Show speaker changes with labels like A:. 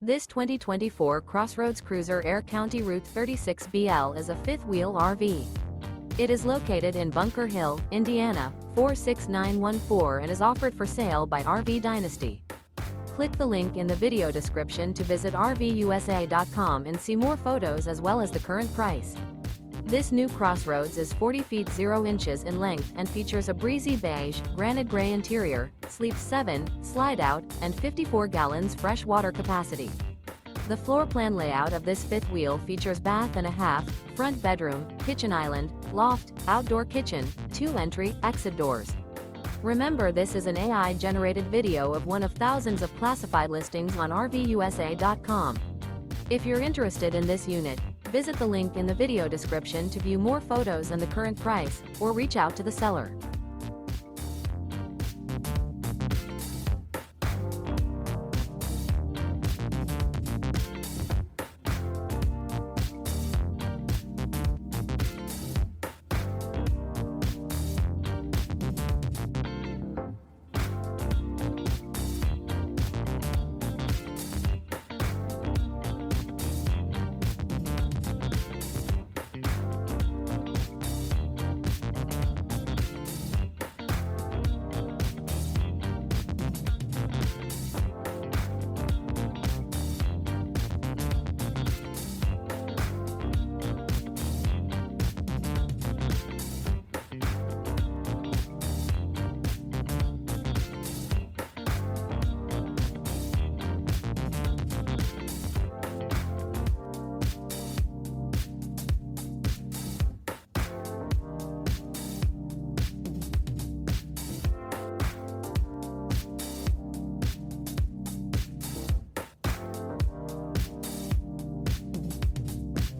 A: This 2024 CrossRoads Cruiser Aire CR36BL is a fifth-wheel RV. It is located in Bunker Hill, Indiana, 46914 and is offered for sale by RV Dynasty. Click the link in the video description to visit RVUSA.com and see more photos as well as the current price. This new CrossRoads is 40 feet 0 inches in length and features a Breezy Beige, Granite Gray interior, sleeps 7, Slideout, and 54 gallons fresh water capacity. The floor plan layout of this fifth wheel features bath and a half, front bedroom, kitchen island, loft, outdoor kitchen, 2 entry, exit doors. Remember, this is an AI-generated video of one of thousands of classified listings on RVUSA.com. If you're interested in this unit, visit the link in the video description to view more photos and the current price, or reach out to the seller.